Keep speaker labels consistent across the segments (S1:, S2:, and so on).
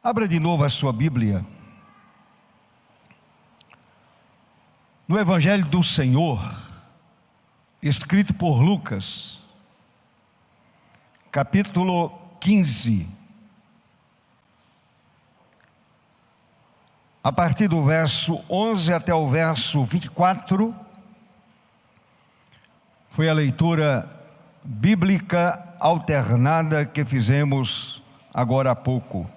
S1: Abra de novo a sua Bíblia no Evangelho do Senhor, escrito por Lucas, capítulo 15, a partir do verso 11 até o verso 24, foi a leitura bíblica alternada que fizemos agora há pouco.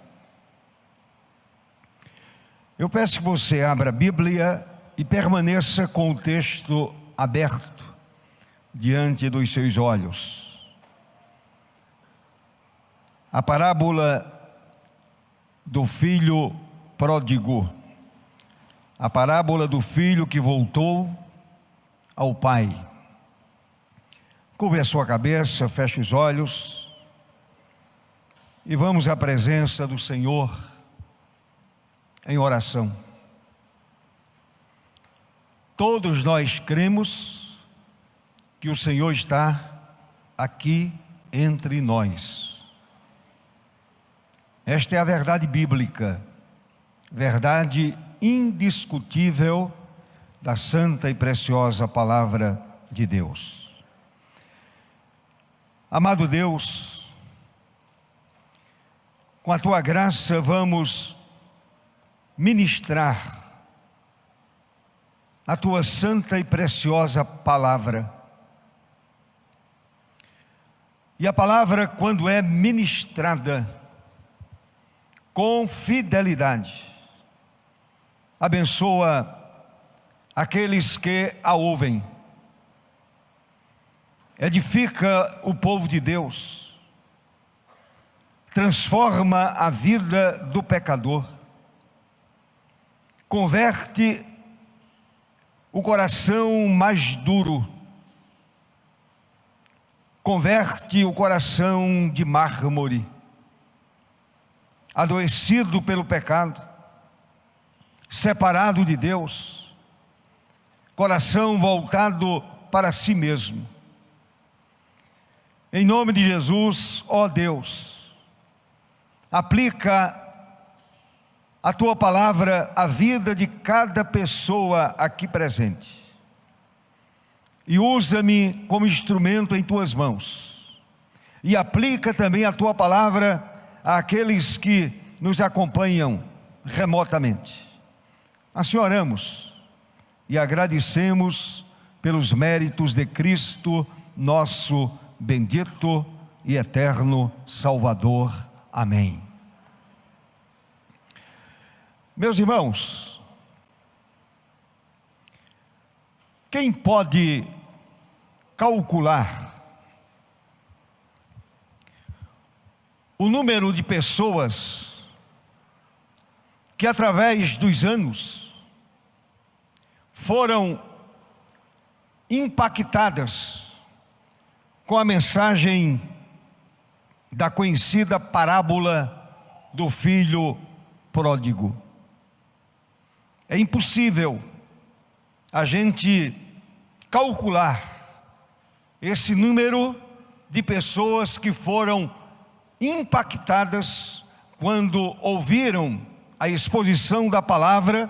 S1: Eu peço que você abra a Bíblia e permaneça com o texto aberto diante dos seus olhos. A parábola do filho pródigo, a parábola do filho que voltou ao pai. Curve a sua cabeça, feche os olhos e vamos à presença do Senhor em oração. Todos nós cremos que o Senhor está aqui entre nós. Esta é a verdade bíblica, verdade indiscutível da santa e preciosa palavra de Deus. Amado Deus, com a tua graça vamos ministrar a tua santa e preciosa palavra. E a palavra, quando é ministrada com fidelidade, abençoa aqueles que a ouvem, edifica o povo de Deus, transforma a vida do pecador, converte o coração mais duro, converte o coração de mármore, adoecido pelo pecado, separado de Deus, coração voltado para si mesmo. Em nome de Jesus, ó Deus, aplica a tua palavra à vida de cada pessoa aqui presente. E usa-me como instrumento em tuas mãos. E aplica também a tua palavra àqueles que nos acompanham remotamente. Assim oramos e agradecemos pelos méritos de Cristo, nosso bendito e eterno Salvador. Amém. Meus irmãos, quem pode calcular o número de pessoas que através dos anos foram impactadas com a mensagem da conhecida parábola do filho pródigo? É impossível a gente calcular esse número de pessoas que foram impactadas quando ouviram a exposição da palavra,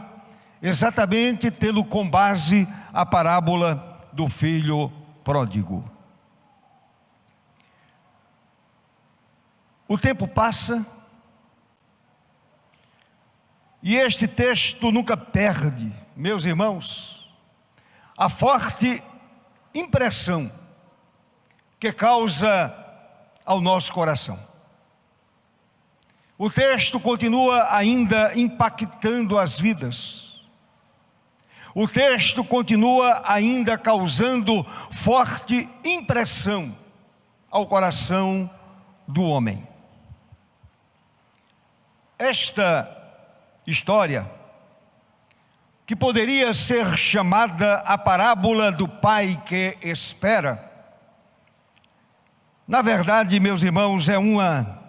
S1: exatamente tendo como base a parábola do filho pródigo. O tempo passa e este texto nunca perde, meus irmãos, a forte impressão que causa ao nosso coração. O texto continua ainda impactando as vidas. O texto continua ainda causando forte impressão ao coração do homem. Esta história, que poderia ser chamada a parábola do pai que espera, na verdade, meus irmãos, é uma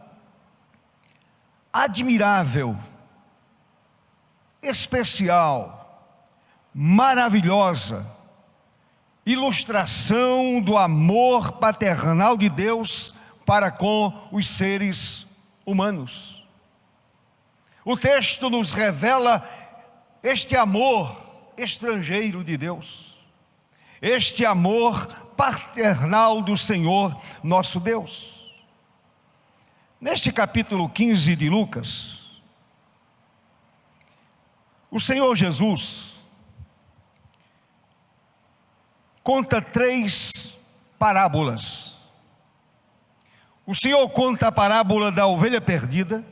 S1: admirável, especial, maravilhosa ilustração do amor paternal de Deus para com os seres humanos. O texto nos revela este amor estrangeiro de Deus, este amor paternal do Senhor nosso Deus. Neste capítulo 15 de Lucas, o Senhor Jesus conta 3 parábolas. O Senhor conta a parábola da ovelha perdida,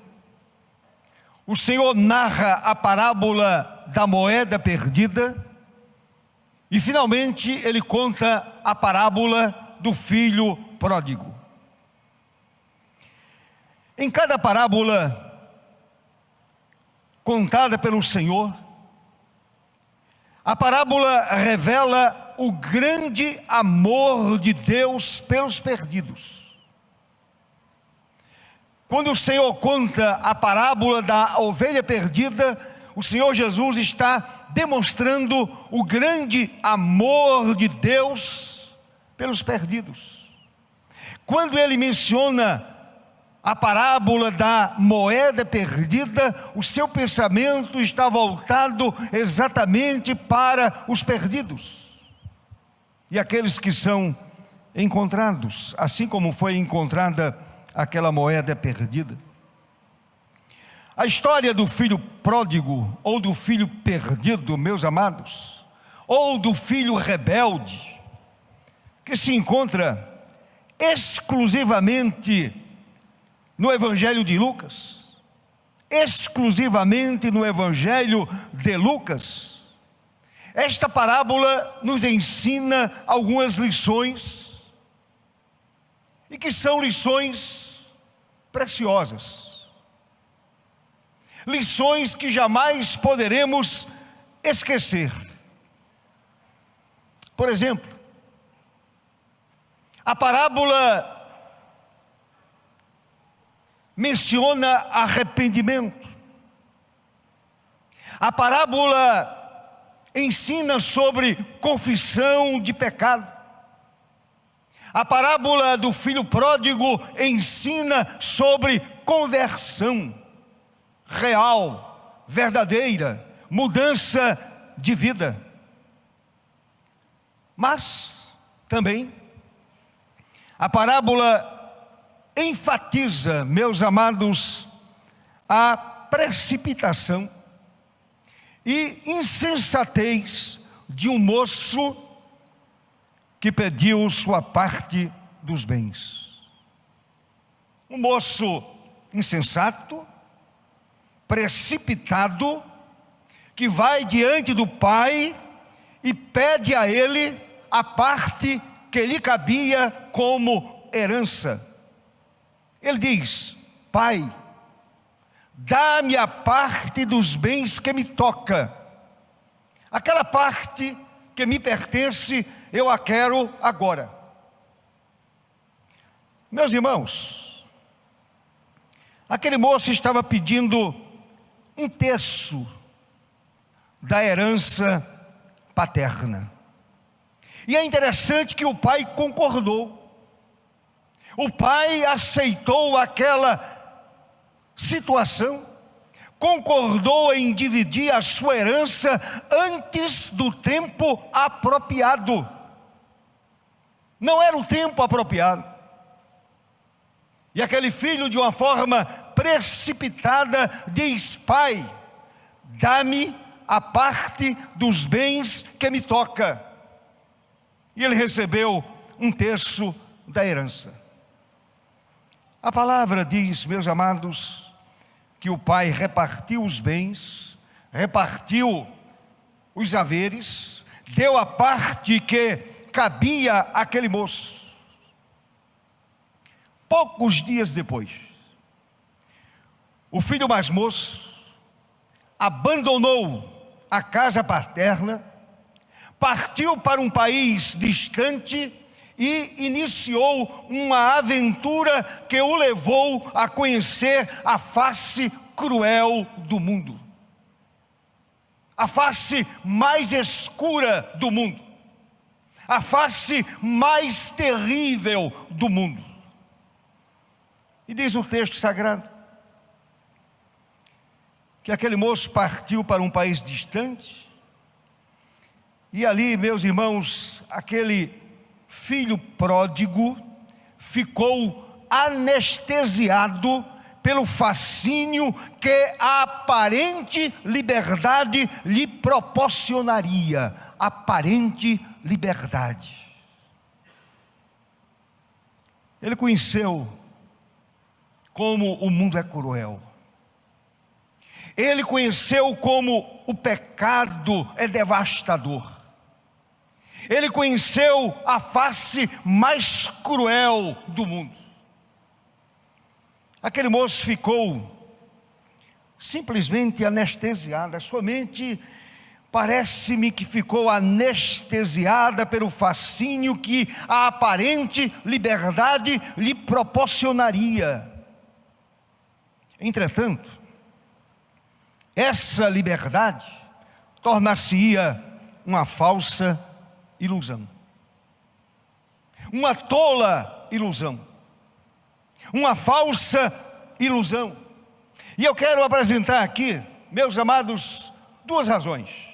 S1: o Senhor narra a parábola da moeda perdida, e finalmente ele conta a parábola do filho pródigo. Em cada parábola contada pelo Senhor, a parábola revela o grande amor de Deus pelos perdidos. Quando o Senhor conta a parábola da ovelha perdida, o Senhor Jesus está demonstrando o grande amor de Deus pelos perdidos. Quando ele menciona a parábola da moeda perdida, o seu pensamento está voltado exatamente para os perdidos e aqueles que são encontrados, assim como foi encontrada aquela moeda perdida. A história do filho pródigo, ou do filho perdido, meus amados, ou do filho rebelde, que se encontra exclusivamente no Evangelho de Lucas, exclusivamente no Evangelho de Lucas. Esta parábola nos ensina algumas lições, e que são lições preciosas, lições que jamais poderemos esquecer. Por exemplo, a parábola menciona arrependimento. A parábola ensina sobre confissão de pecado. A parábola do filho pródigo ensina sobre conversão real, verdadeira, mudança de vida. Mas também a parábola enfatiza, meus amados, a precipitação e insensatez de um moço que pediu sua parte dos bens. Um moço insensato, precipitado, que vai diante do pai e pede a ele a parte que lhe cabia como herança. Ele diz: pai, dá-me a parte dos bens que me toca. Aquela parte que me pertence, eu a quero agora. Meus irmãos, aquele moço estava pedindo 1/3 da herança paterna. E é interessante que o pai concordou. O pai aceitou aquela situação, concordou em dividir a sua herança antes do tempo apropriado. Não era o tempo apropriado. E aquele filho, de uma forma precipitada, diz: pai, dá-me a parte dos bens que me toca. E ele recebeu 1/3 da herança. A palavra diz, meus amados, que o pai repartiu os bens, repartiu os haveres, deu a parte que cabia àquele moço. Poucos dias depois, o filho mais moço abandonou a casa paterna, partiu para um país distante e iniciou uma aventura que o levou a conhecer a face cruel do mundo, a face mais escura do mundo, a face mais terrível do mundo. E diz o texto sagrado que aquele moço partiu para um país distante, e ali, meus irmãos, aquele filho pródigo ficou anestesiado pelo fascínio que a aparente liberdade lhe proporcionaria. Aparente liberdade. Ele conheceu como o mundo é cruel. Ele conheceu como o pecado é devastador. Ele conheceu a face mais cruel do mundo. Aquele moço ficou simplesmente anestesiado. A sua mente parece-me que ficou anestesiada pelo fascínio que a aparente liberdade lhe proporcionaria. Entretanto, essa liberdade tornar-se-ia uma falsa ilusão, uma tola ilusão, uma falsa ilusão. E eu quero apresentar aqui, meus amados, duas razões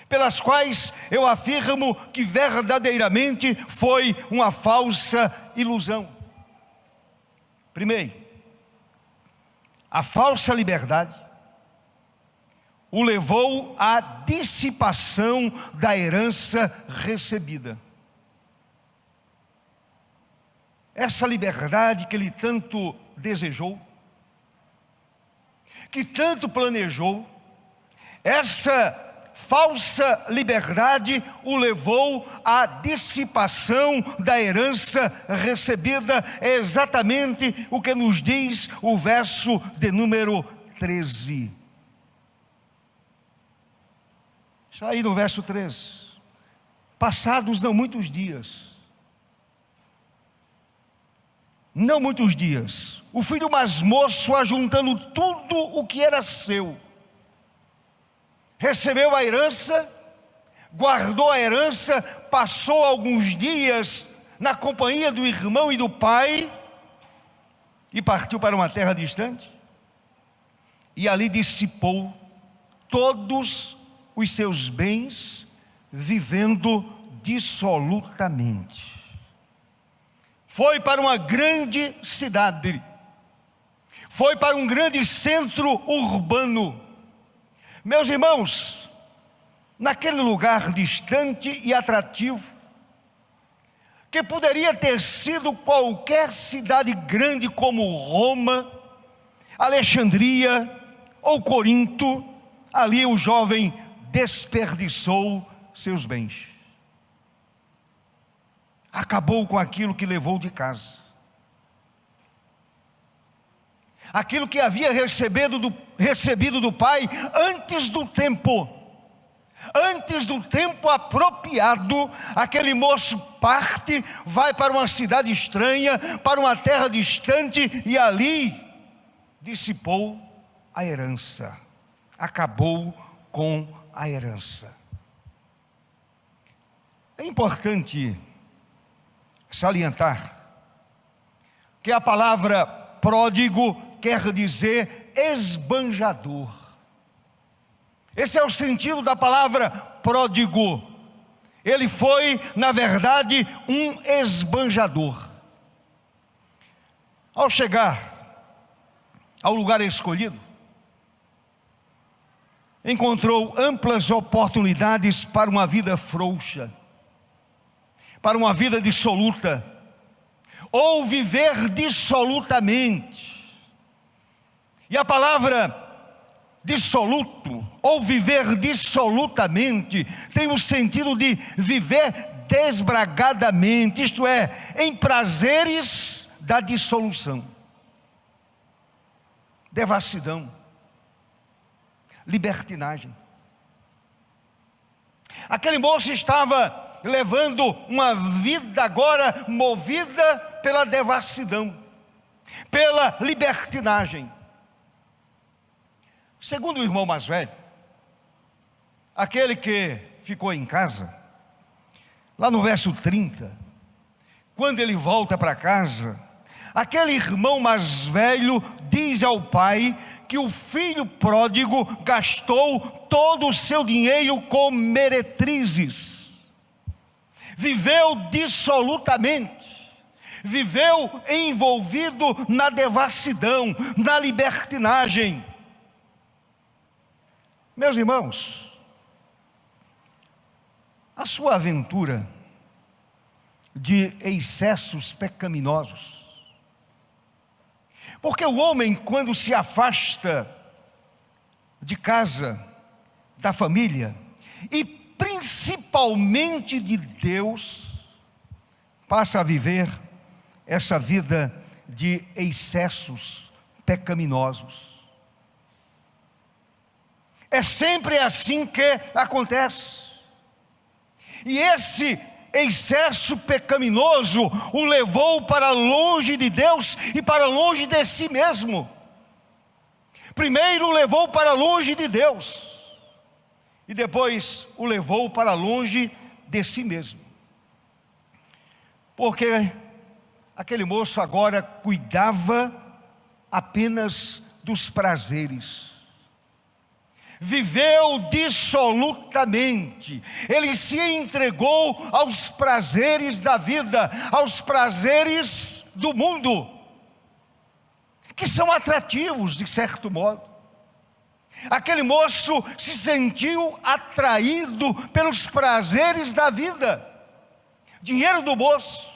S1: pelas quais eu afirmo que verdadeiramente foi uma falsa ilusão. Primeiro, a falsa liberdade o levou à dissipação da herança recebida. Essa liberdade que ele tanto desejou, que tanto planejou, essa falsa liberdade o levou à dissipação da herança recebida. É exatamente o que nos diz o verso de número 13. Está aí no verso 13. Passados não muitos dias, o filho mais moço, ajuntando tudo o que era seu, recebeu a herança, guardou a herança, passou alguns dias na companhia do irmão e do pai, e partiu para uma terra distante, e ali dissipou todos os seus bens, vivendo dissolutamente. Foi para uma grande cidade, foi para um grande centro urbano. Meus irmãos, naquele lugar distante e atrativo, que poderia ter sido qualquer cidade grande como Roma, Alexandria ou Corinto, ali o jovem desperdiçou seus bens. Acabou com aquilo que levou de casa, aquilo que havia recebido do pai antes do tempo apropriado. Aquele moço parte, vai para uma cidade estranha, para uma terra distante, e ali dissipou a herança, acabou com a herança. É importante salientar que a palavra pródigo quer dizer esbanjador. Esse é o sentido da palavra pródigo. Ele foi, na verdade, um esbanjador. Ao chegar ao lugar escolhido, encontrou amplas oportunidades para uma vida frouxa, para uma vida dissoluta, ou viver dissolutamente. E a palavra dissoluto, ou viver dissolutamente, tem o sentido de viver desbragadamente, isto é, em prazeres da dissolução, devassidão, libertinagem. Aquele moço estava levando uma vida agora movida pela devassidão, pela libertinagem. Segundo o irmão mais velho, aquele que ficou em casa, lá no verso 30, quando ele volta para casa, aquele irmão mais velho diz ao pai que o filho pródigo gastou todo o seu dinheiro com meretrizes, viveu dissolutamente, viveu envolvido na devassidão, na libertinagem. Meus irmãos, a sua aventura de excessos pecaminosos, porque o homem, quando se afasta de casa, da família, e principalmente de Deus, passa a viver essa vida de excessos pecaminosos. É sempre assim que acontece. E esse excesso pecaminoso o levou para longe de Deus e para longe de si mesmo. Primeiro o levou para longe de Deus, e depois o levou para longe de si mesmo. Porque aquele moço agora cuidava apenas dos prazeres, viveu dissolutamente, ele se entregou aos prazeres da vida, aos prazeres do mundo, que são atrativos de certo modo. Aquele moço se sentiu atraído pelos prazeres da vida, dinheiro do bolso,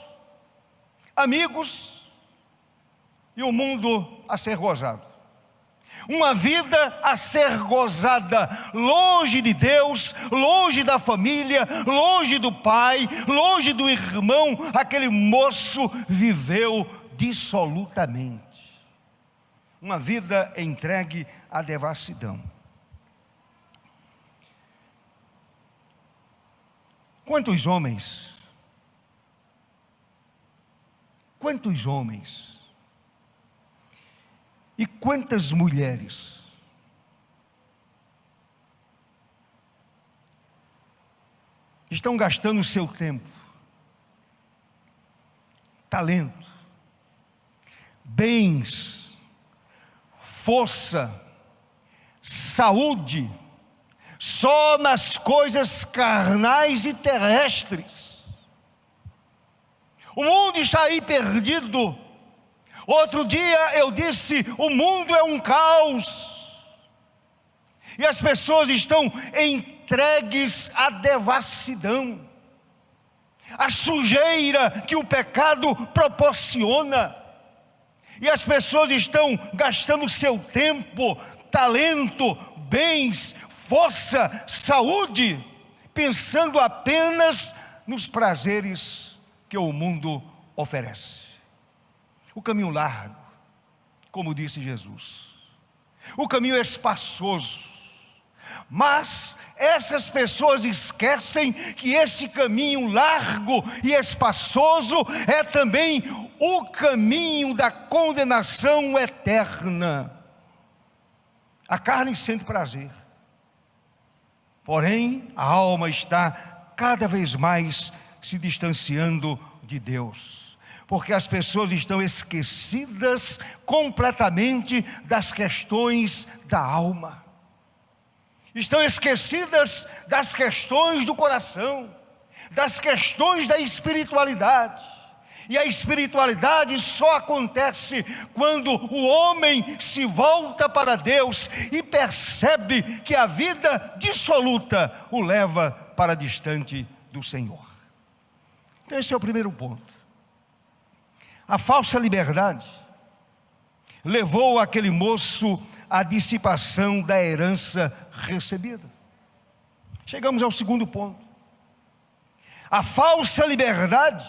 S1: amigos e o mundo a ser gozado. Uma vida a ser gozada, longe de Deus, longe da família, longe do pai, longe do irmão. Aquele moço viveu dissolutamente, uma vida entregue à devassidão. Quantos homens e quantas mulheres estão gastando o seu tempo, talento, bens, força, saúde, só nas coisas carnais e terrestres? O mundo está aí perdido. Outro dia eu disse, o mundo é um caos, e as pessoas estão entregues à devassidão, à sujeira que o pecado proporciona, e as pessoas estão gastando seu tempo, talento, bens, força, saúde, pensando apenas nos prazeres que o mundo oferece. O caminho largo, como disse Jesus, o caminho é espaçoso, mas essas pessoas esquecem que esse caminho largo e espaçoso é também o caminho da condenação eterna. A carne sente prazer, porém a alma está cada vez mais se distanciando de Deus, porque as pessoas estão esquecidas completamente das questões da alma, estão esquecidas das questões do coração, das questões da espiritualidade. E a espiritualidade só acontece quando o homem se volta para Deus e percebe que a vida dissoluta o leva para distante do Senhor. Então esse é o primeiro ponto. A falsa liberdade levou aquele moço à dissipação da herança recebida. Chegamos ao segundo ponto. A falsa liberdade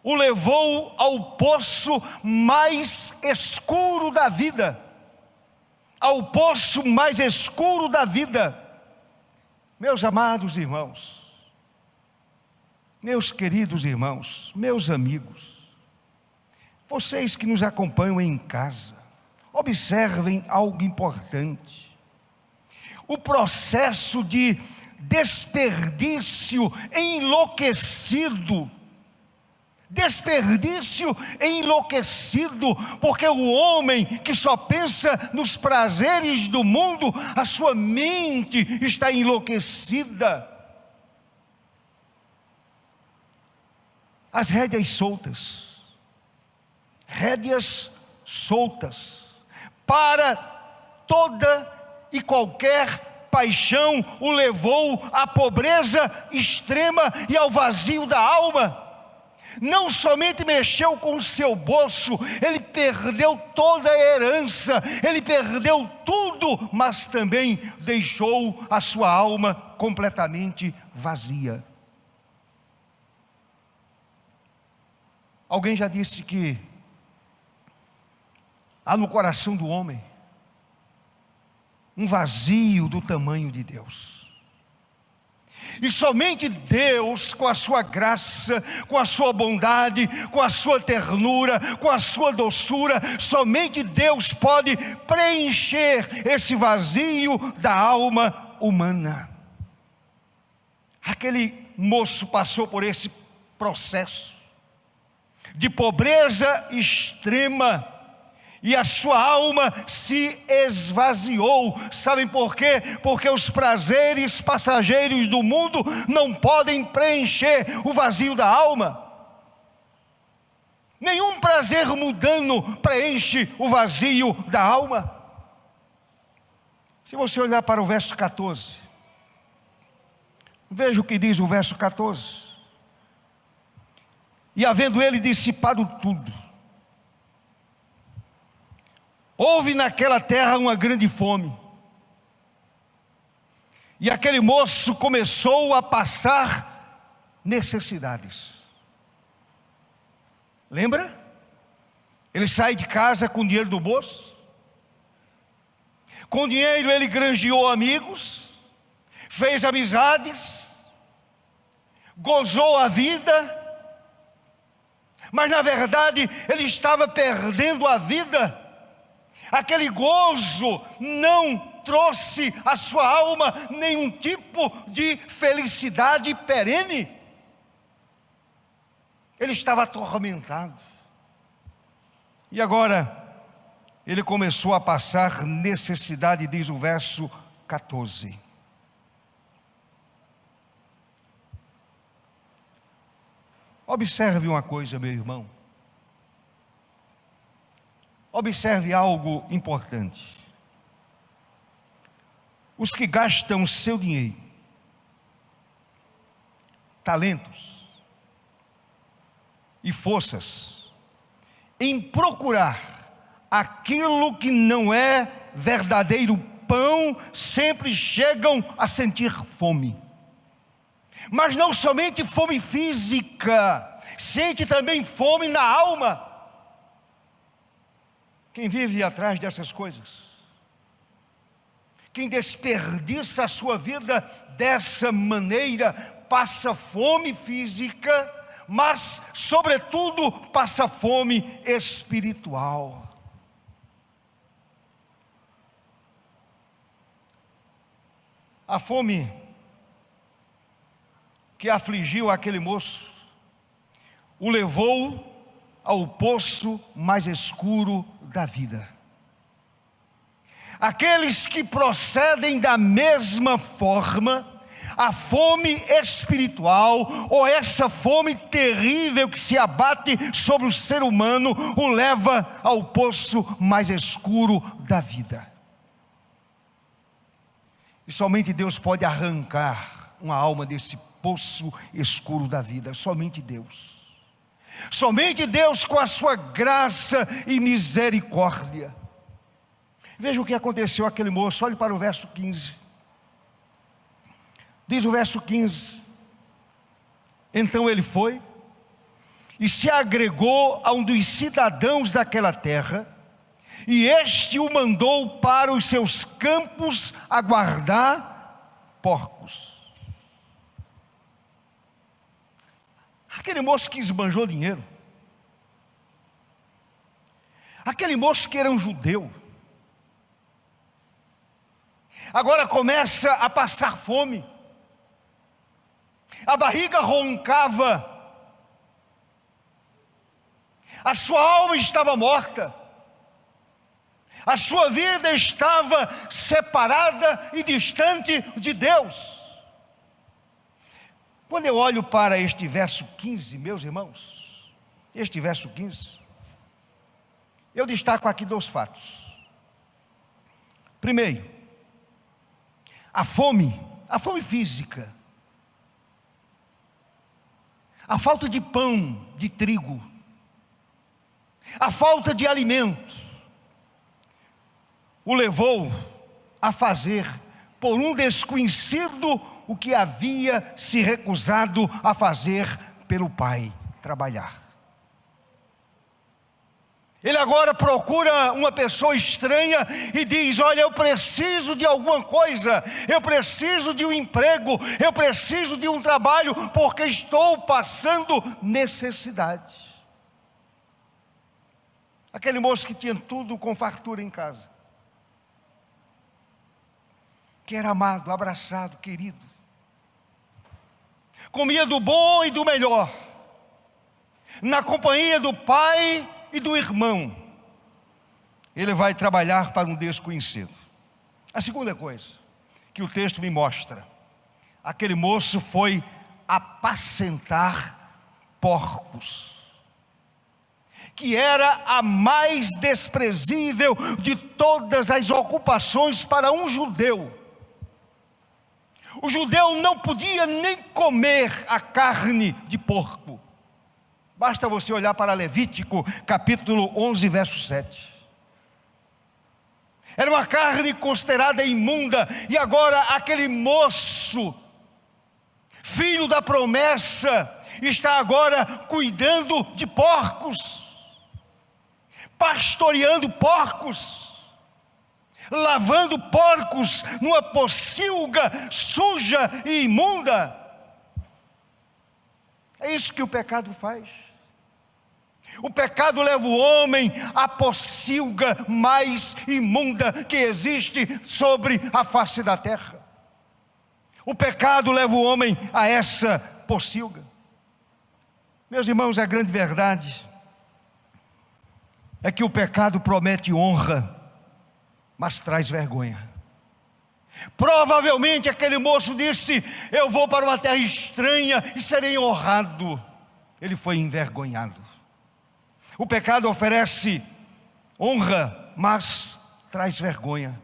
S1: o levou ao poço mais escuro da vida. Ao poço mais escuro da vida. Meus amados irmãos, meus queridos irmãos, meus amigos, vocês que nos acompanham em casa, observem algo importante. O processo de desperdício enlouquecido desperdício enlouquecido, porque o homem que só pensa nos prazeres do mundo, a sua mente está enlouquecida. As rédeas soltas, para toda e qualquer paixão o levou à pobreza extrema e ao vazio da alma. Não somente mexeu com o seu bolso, ele perdeu toda a herança, ele perdeu tudo, mas também deixou a sua alma completamente vazia. Alguém já disse que há no coração do homem um vazio do tamanho de Deus. E somente Deus, com a sua graça, com a sua bondade, com a sua ternura, com a sua doçura, somente Deus pode preencher esse vazio da alma humana. Aquele moço passou por esse processo de pobreza extrema, e a sua alma se esvaziou. Sabem por quê? Porque os prazeres passageiros do mundo não podem preencher o vazio da alma. Nenhum prazer mundano preenche o vazio da alma. Se você olhar para o verso 14, veja o que diz o verso 14. E havendo ele dissipado tudo, houve naquela terra uma grande fome, e aquele moço começou a passar necessidades. Lembra? Ele sai de casa com dinheiro do bolso, com dinheiro ele granjeou amigos, fez amizades, gozou a vida, mas na verdade ele estava perdendo a vida. Aquele gozo não trouxe à sua alma nenhum tipo de felicidade perene. Ele estava atormentado. E agora, ele começou a passar necessidade, diz o verso 14. Observe uma coisa, meu irmão. Observe algo importante. Os que gastam seu dinheiro, talentos e forças em procurar aquilo que não é verdadeiro pão, sempre chegam a sentir fome. Mas não somente fome física, sente também fome na alma. Quem vive atrás dessas coisas, quem desperdiça a sua vida dessa maneira, passa fome física, mas sobretudo passa fome espiritual. A fome que afligiu aquele moço o levou ao poço mais escuro da vida. Aqueles que procedem da mesma forma, a fome espiritual, ou essa fome terrível que se abate sobre o ser humano, o leva ao poço mais escuro da vida. E somente Deus pode arrancar uma alma desse poço escuro da vida, somente Deus. Somente Deus, com a sua graça e misericórdia. Veja o que aconteceu àquele moço. Olhe para o verso 15. Diz o verso 15: então ele foi e se agregou a um dos cidadãos daquela terra, e este o mandou para os seus campos a guardar porcos. Aquele moço que esbanjou dinheiro, aquele moço que era um judeu, agora começa a passar fome, a barriga roncava, A sua alma estava morta. A sua vida estava separada e distante de Deus. Quando eu olho para este verso 15, meus irmãos, este verso 15, eu destaco aqui 2 fatos. Primeiro, a fome física, a falta de pão, de trigo, a falta de alimento, o levou a fazer por um desconhecido o que havia se recusado a fazer pelo pai, trabalhar. Ele agora procura uma pessoa estranha e diz: olha, eu preciso de alguma coisa, eu preciso de um emprego, eu preciso de um trabalho, porque estou passando necessidade. Aquele moço que tinha tudo com fartura em casa, que era amado, abraçado, querido, comia do bom e do melhor, na companhia do pai e do irmão. Ele vai trabalhar para um desconhecido. A segunda coisa que o texto me mostra: aquele moço foi apacentar porcos, que era a mais desprezível de todas as ocupações para um judeu. O judeu não podia nem comer a carne de porco. Basta você olhar para Levítico, capítulo 11, verso 7. Era uma carne considerada imunda, e agora aquele moço, filho da promessa, está agora cuidando de porcos, pastoreando porcos, lavando porcos numa pocilga suja e imunda. É isso que o pecado faz. O pecado leva o homem à pocilga mais imunda que existe sobre a face da terra. O pecado leva o homem a essa pocilga. Meus irmãos, a grande verdade é que o pecado promete honra, mas traz vergonha. Provavelmente aquele moço disse: eu vou para uma terra estranha e serei honrado. Ele foi envergonhado. O pecado oferece honra, mas traz vergonha.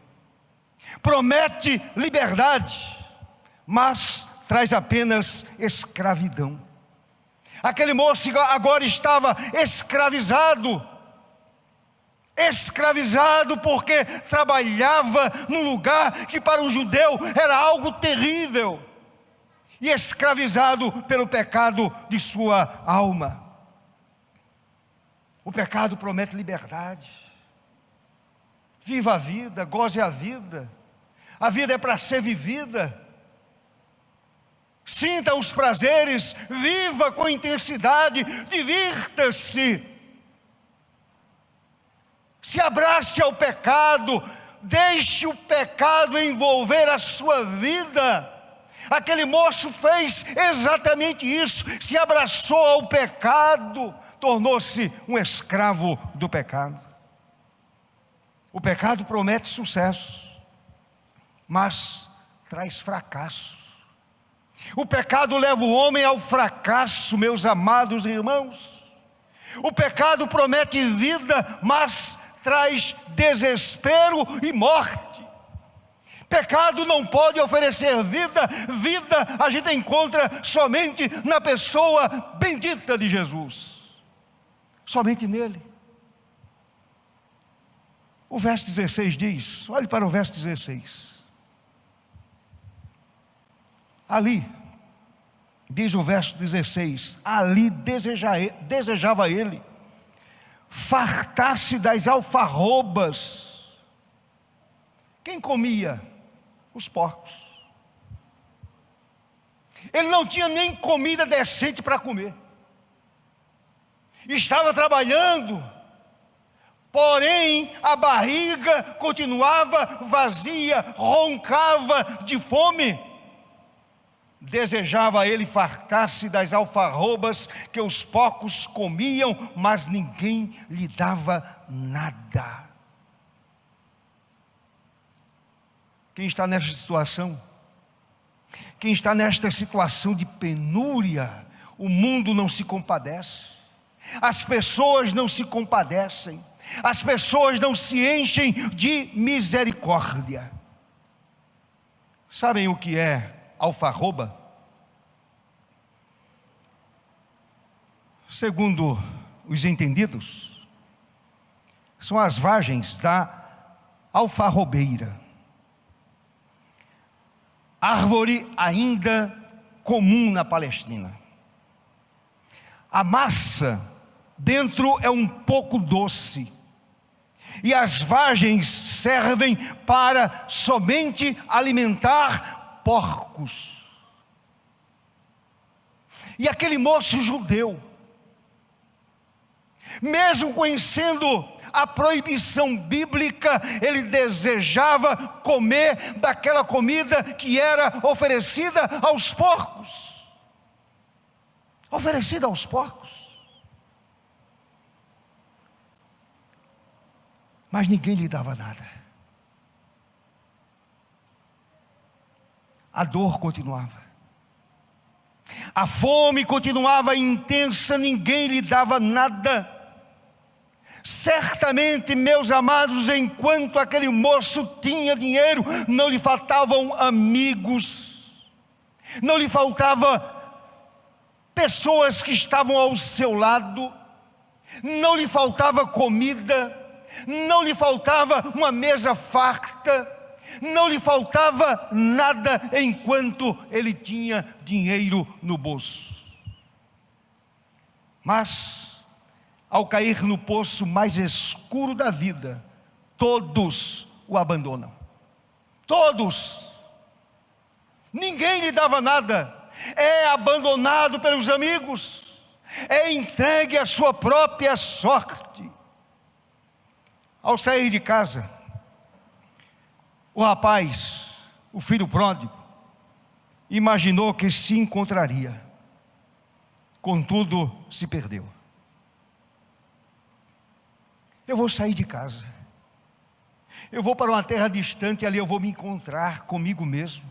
S1: Promete liberdade, mas traz apenas escravidão. Aquele moço agora estava escravizado porque trabalhava num lugar que para um judeu era algo terrível, e escravizado pelo pecado de sua alma. O pecado promete liberdade. Viva a vida, goze a vida. A vida é para ser vivida. Sinta os prazeres, viva com intensidade, divirta-se. Se abrace ao pecado, deixe o pecado envolver a sua vida. Aquele moço fez exatamente isso, se abraçou ao pecado, tornou-se um escravo do pecado. O pecado promete sucesso, mas traz fracasso. O pecado leva o homem ao fracasso, meus amados irmãos. O pecado promete vida, mas traz desespero e morte. Pecado não pode oferecer vida. Vida a gente encontra somente na pessoa bendita de Jesus. Somente nele. O verso 16 diz, olhe para o verso 16. Ali, diz o verso 16, ali desejava ele fartar-se das alfarrobas. Quem comia? Os porcos. Ele não tinha nem comida decente para comer. Estava trabalhando, porém a barriga continuava vazia, roncava de fome. Desejava ele fartar-se das alfarrobas que os porcos comiam, mas ninguém lhe dava nada. Quem está nesta situação? Quem está nesta situação de penúria, o mundo não se compadece, as pessoas não se compadecem, as pessoas não se enchem de misericórdia. Sabem o que é alfarroba? Segundo os entendidos, são as vagens da alfarrobeira, árvore ainda comum na Palestina. A massa dentro é um pouco doce, e as vagens servem para somente alimentar porcos. E aquele moço judeu, mesmo conhecendo a proibição bíblica, ele desejava comer daquela comida que era oferecida aos porcos. Oferecida aos porcos. Mas ninguém lhe dava nada. A dor continuava. A fome continuava intensa, ninguém lhe dava nada. Certamente, meus amados, enquanto aquele moço tinha dinheiro, não lhe faltavam amigos, não lhe faltava pessoas que estavam ao seu lado, não lhe faltava comida, não lhe faltava uma mesa farta, não lhe faltava nada enquanto ele tinha dinheiro no bolso. Mas, ao cair no poço mais escuro da vida, todos o abandonam. Todos. Ninguém lhe dava nada. É abandonado pelos amigos. É entregue à sua própria sorte. Ao sair de casa, o rapaz, o filho pródigo, imaginou que se encontraria. Contudo, se perdeu. Eu vou sair de casa, eu vou para uma terra distante, ali eu vou me encontrar comigo mesmo,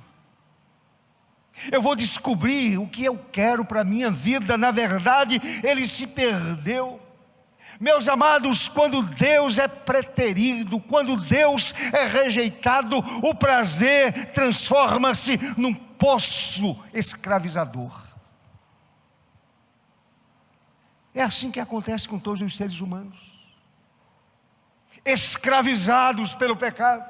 S1: eu vou descobrir o que eu quero para a minha vida. Na verdade, ele se perdeu. Meus amados, quando Deus é preterido, quando Deus é rejeitado, o prazer transforma-se num poço escravizador. É assim que acontece com todos os seres humanos. Escravizados pelo pecado,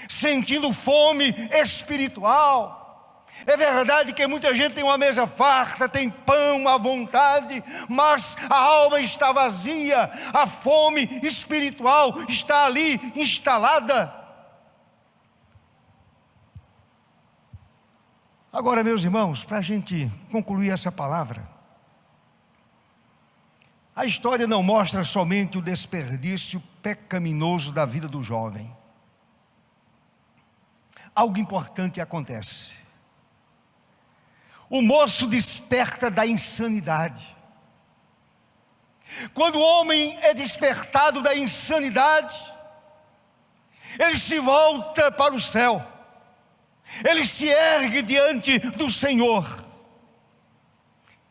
S1: sentindo fome espiritual. É verdade que muita gente tem uma mesa farta, tem pão à vontade, mas a alma está vazia, a fome espiritual está ali instalada. Agora, meus irmãos, para a gente concluir essa palavra, a história não mostra somente o desperdício pecaminoso da vida do jovem. Algo importante acontece. O moço desperta da insanidade. Quando o homem é despertado da insanidade, ele se volta para o céu, ele se ergue diante do Senhor.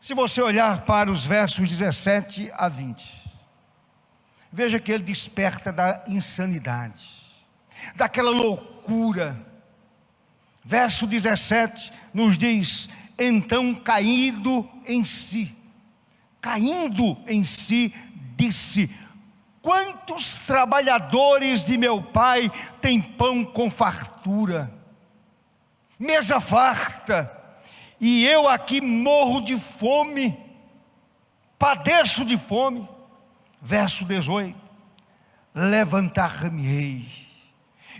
S1: Se você olhar para os versos 17 a 20, veja que ele desperta da insanidade, daquela loucura. Verso 17 nos diz: então caindo em si, disse: quantos trabalhadores de meu pai têm pão com fartura, mesa farta, e eu aqui morro de fome, padeço de fome. Verso 18: levantar-me-ei.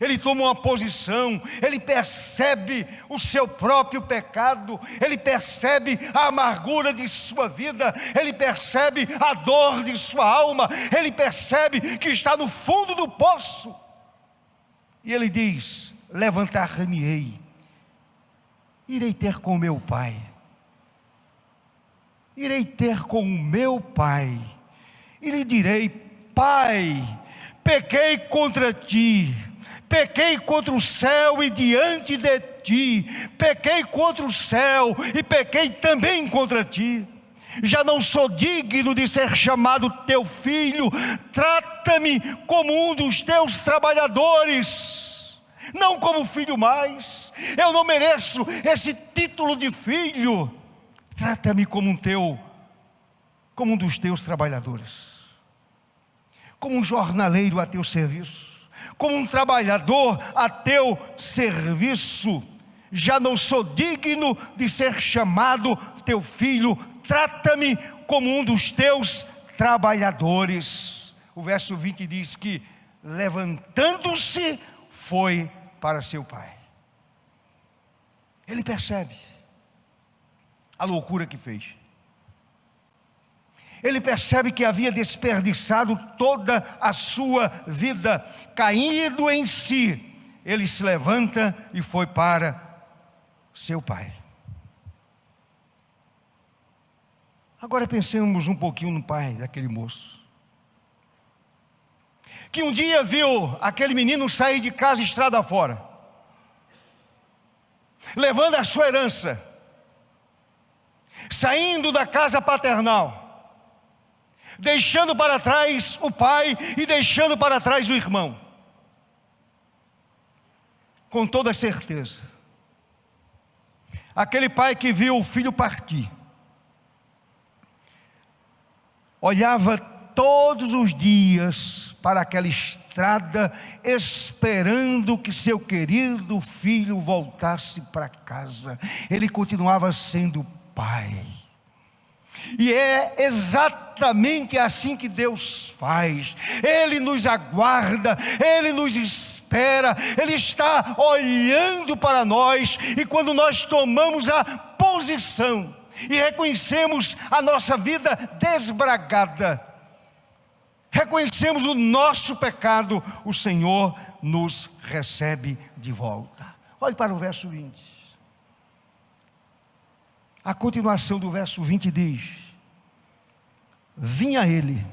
S1: Ele toma uma posição, ele percebe o seu próprio pecado, ele percebe a amargura de sua vida, ele percebe a dor de sua alma, ele percebe que está no fundo do poço, e ele diz: levantar-me-ei irei ter com meu pai. Irei ter com o meu pai, e lhe direi: Pai, pequei contra ti, pequei contra o céu e diante de ti, pequei contra o céu e pequei também contra ti. Já não sou digno de ser chamado teu filho, trata-me como um dos teus trabalhadores, não como filho mais. Eu não mereço esse título de filho. Trata-me como um dos teus trabalhadores, como um jornaleiro a teu serviço, como um trabalhador a teu serviço. Já não sou digno de ser chamado teu filho, trata-me como um dos teus trabalhadores. O verso 20 diz que, levantando-se, foi para seu pai. Ele percebe a loucura que fez. Ele percebe que havia desperdiçado toda a sua vida. Caído em si, ele se levanta e foi para seu pai. Agora pensemos um pouquinho no pai daquele moço, que um dia viu aquele menino sair de casa estrada fora, levando a sua herança, saindo da casa paternal, deixando para trás o pai e deixando para trás o irmão. Com toda certeza, aquele pai que viu o filho partir, olhava todos os dias para aquela estrada, esperando que seu querido filho voltasse para casa. Ele continuava sendo pai. E é exatamente assim que Deus faz. Ele nos aguarda, Ele nos espera, Ele está olhando para nós. E quando nós tomamos a posição e reconhecemos a nossa vida desbragada, reconhecemos o nosso pecado, o Senhor nos recebe de volta. Olhe para o verso 20. A continuação do verso 20 diz: vinha ele,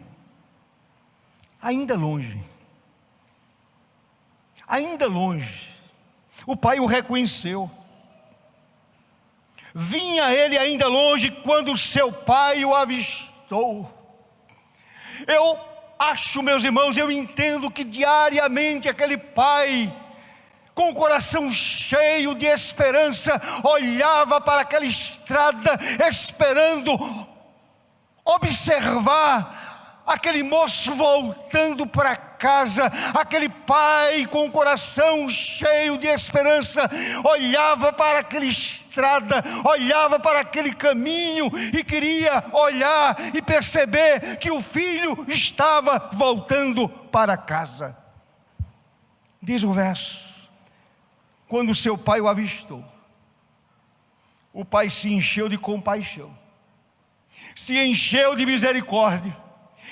S1: ainda longe, o pai o reconheceu. Vinha ele ainda longe quando seu pai o avistou. Eu acho, meus irmãos, eu entendo que diariamente aquele pai, com o coração cheio de esperança, olhava para aquela estrada, esperando observar aquele moço voltando para casa. Aquele pai com o coração cheio de esperança olhava para aquela estrada, olhava para aquele caminho e queria olhar e perceber que o filho estava voltando para casa. Diz o verso: quando seu pai o avistou, o pai se encheu de compaixão, se encheu de misericórdia,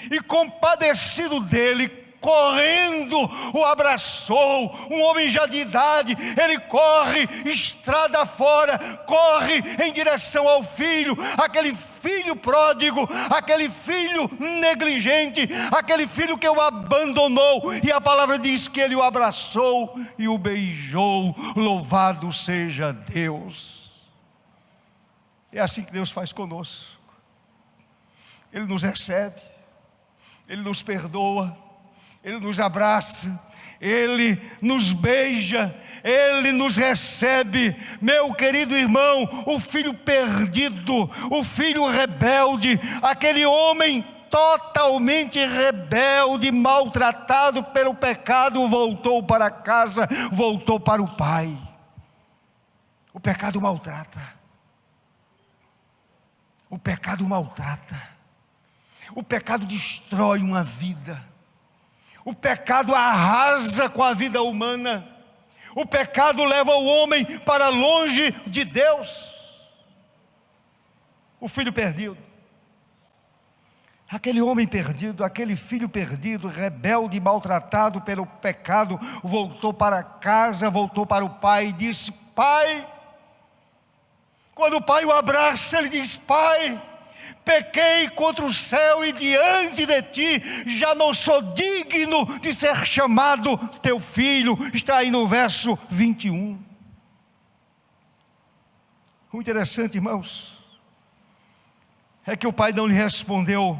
S1: e compadecido dele, correndo, o abraçou. Um homem já de idade, ele corre estrada fora, corre em direção ao filho, aquele filho pródigo, aquele filho negligente, aquele filho que o abandonou, e a palavra diz que ele o abraçou e o beijou. Louvado seja Deus. É assim que Deus faz conosco. Ele nos recebe, Ele nos perdoa, Ele nos abraça, Ele nos beija, Ele nos recebe. Meu querido irmão, o filho perdido, o filho rebelde, aquele homem totalmente rebelde, maltratado pelo pecado, voltou para casa, voltou para o pai. O pecado maltrata, o pecado maltrata. O pecado destrói uma vida, o pecado arrasa com a vida humana, o pecado leva o homem para longe de Deus. O filho perdido, aquele homem perdido, aquele filho perdido, rebelde, maltratado pelo pecado, voltou para casa, voltou para o pai e disse: Pai, Quando o pai o abraça, ele diz: Pai, pequei contra o céu e diante de ti, já não sou digno de ser chamado teu filho. Está aí no verso 21. O interessante, irmãos, é que o pai não lhe respondeu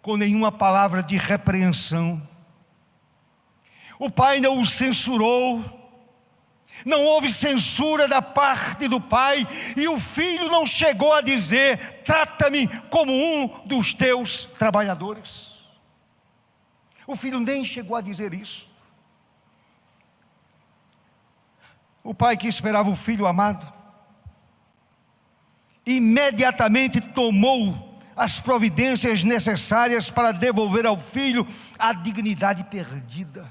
S1: com nenhuma palavra de repreensão. O pai não o censurou, não houve censura da parte do pai, e o filho não chegou a dizer: trata-me como um dos teus trabalhadores. O filho nem chegou a dizer isso. O pai, que esperava o filho amado, imediatamente tomou as providências necessárias para devolver ao filho a dignidade perdida.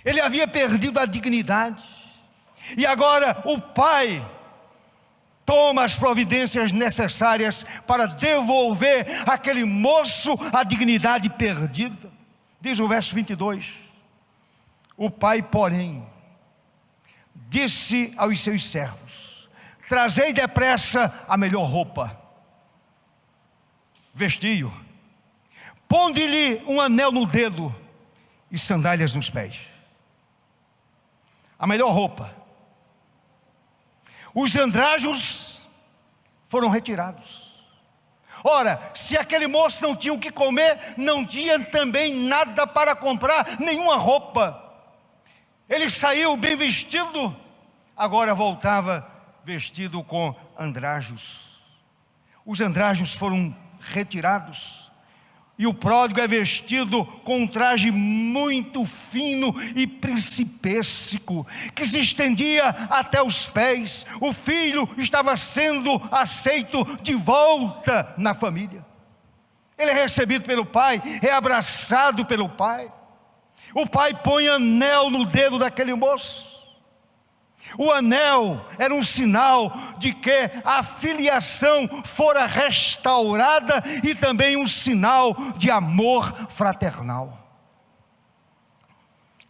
S1: Ele havia perdido a dignidade, e agora o pai toma as providências necessárias para devolver àquele moço a dignidade perdida. Diz o verso 22: o pai, porém, disse aos seus servos: trazei depressa a melhor roupa, vestiu, ponde-lhe um anel no dedo e sandálias nos pés. A melhor roupa. Os andrajos foram retirados. Ora, se aquele moço não tinha o que comer, não tinha também nada para comprar, nenhuma roupa. Ele saiu bem vestido, agora voltava vestido com andrajos. Os andrajos foram retirados, e o pródigo é vestido com um traje muito fino e principesco, que se estendia até os pés. O filho estava sendo aceito de volta na família. Ele é recebido pelo pai, é abraçado pelo pai. O pai põe anel no dedo daquele moço. O anel era um sinal de que a filiação fora restaurada, e também um sinal de amor fraternal.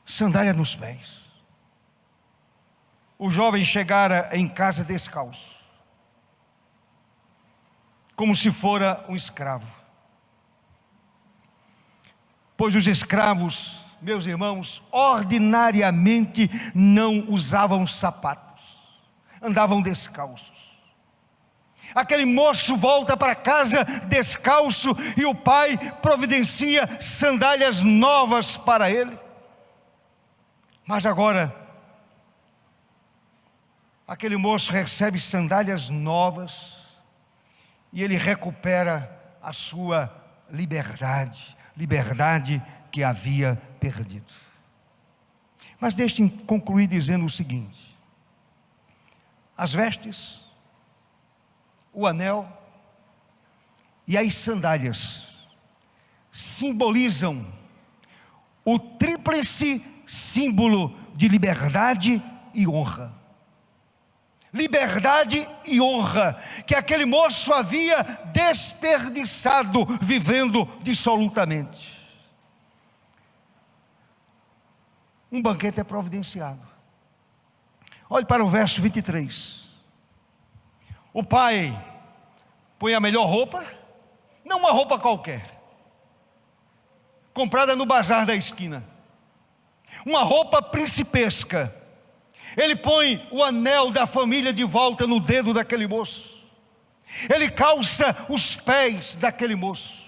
S1: Sandália nos pés. O jovem chegara em casa descalço, como se fora um escravo. Pois os escravos, meus irmãos, ordinariamente não usavam sapatos, andavam descalços. Aquele moço volta para casa descalço, e o pai providencia sandálias novas para ele. Mas agora, aquele moço recebe sandálias novas, e ele recupera a sua liberdade que havia perdido. Mas deixe-me concluir dizendo o seguinte: as vestes, o anel e as sandálias simbolizam o tríplice símbolo de liberdade e honra. Liberdade e honra que aquele moço havia desperdiçado vivendo dissolutamente. Um banquete é providenciado. Olhe para o verso 23. O pai põe a melhor roupa, não uma roupa qualquer, comprada no bazar da esquina, uma roupa principesca. Ele põe o anel da família de volta no dedo daquele moço. Ele calça os pés daquele moço.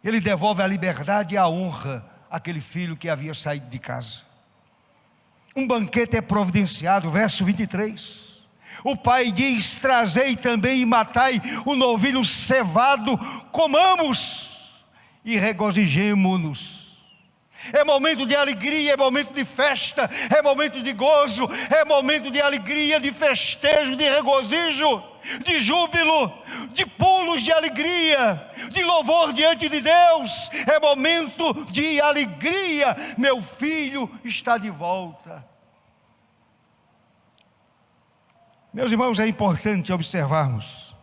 S1: Ele devolve a liberdade e a honra àquele filho que havia saído de casa. Um banquete é providenciado, verso 23. O pai diz: trazei também e matai o novilho cevado, comamos e regozijemo-nos. É momento de alegria, é momento de festa, é momento de gozo, é momento de alegria, de festejo, de regozijo, de júbilo, de pulos de alegria, de louvor diante de Deus. É momento de alegria. Meu filho está de volta. Meus irmãos, é importante observarmos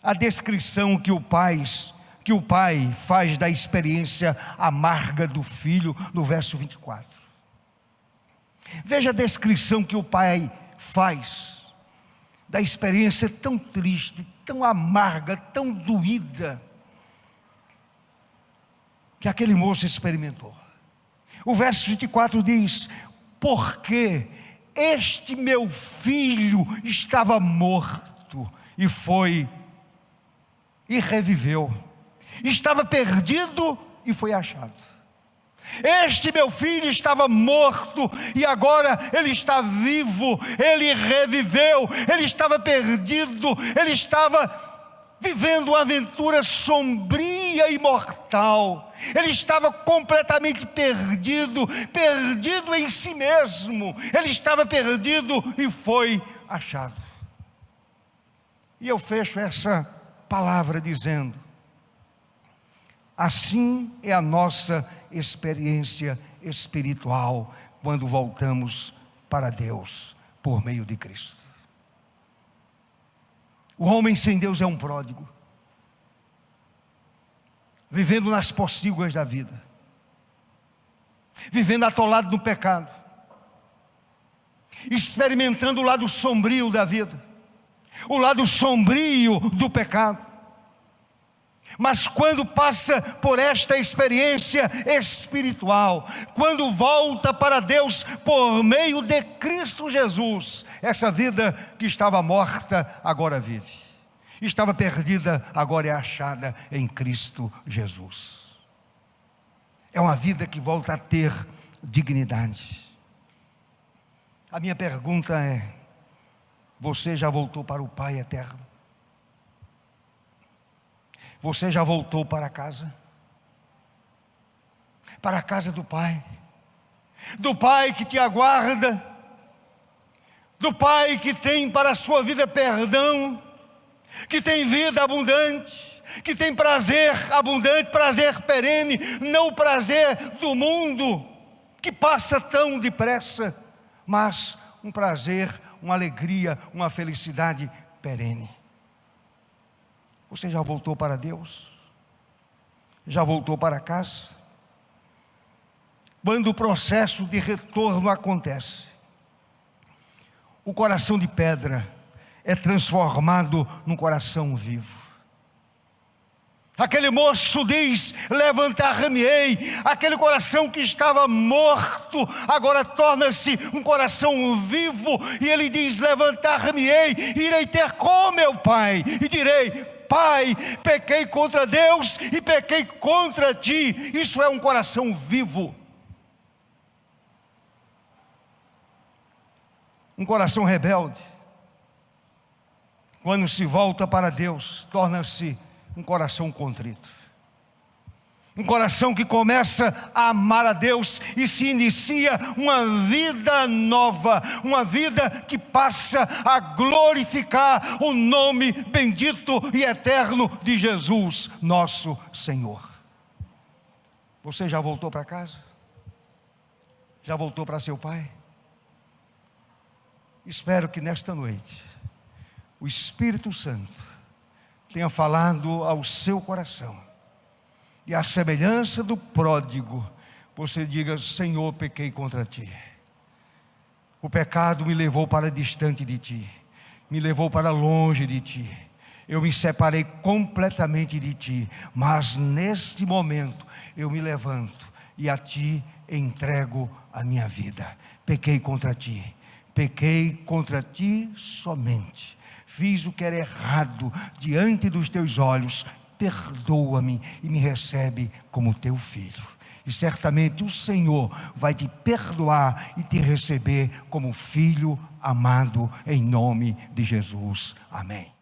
S1: a descrição que o pai faz da experiência amarga do filho no verso 24. Veja a descrição que o pai faz da experiência tão triste, tão amarga, tão doída, que aquele moço experimentou. O verso 24 diz: porque este meu filho estava morto e foi e reviveu, estava perdido e foi achado. Este meu filho estava morto e agora ele está vivo, ele reviveu. Ele estava perdido, ele estava vivendo uma aventura sombria e mortal. Ele estava completamente perdido, perdido em si mesmo. Ele estava perdido e foi achado. E eu fecho essa palavra dizendo: assim é a nossa experiência espiritual quando voltamos para Deus por meio de Cristo. O homem sem Deus é um pródigo, vivendo nas pocilgas da vida, vivendo atolado no pecado, experimentando o lado sombrio da vida, o lado sombrio do pecado. Mas quando passa por esta experiência espiritual, quando volta para Deus por meio de Cristo Jesus, essa vida que estava morta agora vive, estava perdida agora é achada em Cristo Jesus. É uma vida que volta a ter dignidade. A minha pergunta é: você já voltou para o Pai eterno? Você já voltou para casa? Para a casa do Pai? Do Pai que te aguarda? Do Pai que tem para a sua vida perdão? Que tem vida abundante? Que tem prazer abundante, prazer perene, não o prazer do mundo, que passa tão depressa, mas um prazer, uma alegria, uma felicidade perene. Você já voltou para Deus? Já voltou para casa? Quando o processo de retorno acontece, o coração de pedra é transformado num coração vivo. Aquele moço diz: levantar-me-ei. Aquele coração que estava morto agora torna-se um coração vivo, e ele diz: levantar-me-ei, irei ter com meu pai e direi: Pai, pequei contra Deus e pequei contra ti. Isso é um coração vivo. Um coração rebelde, quando se volta para Deus, torna-se um coração contrito. Um coração que começa a amar a Deus e se inicia uma vida nova, uma vida que passa a glorificar o nome bendito e eterno de Jesus, nosso Senhor. Você já voltou para casa? Já voltou para seu Pai? Espero que nesta noite o Espírito Santo tenha falado ao seu coração, e à semelhança do pródigo, você diga: Senhor, pequei contra ti. O pecado me levou para distante de ti, me levou para longe de ti. Eu me separei completamente de ti, mas neste momento eu me levanto e a ti entrego a minha vida. Pequei contra ti somente. Fiz o que era errado diante dos teus olhos. Perdoa-me e me recebe como teu filho. E certamente o Senhor vai te perdoar e te receber como filho amado, em nome de Jesus. Amém.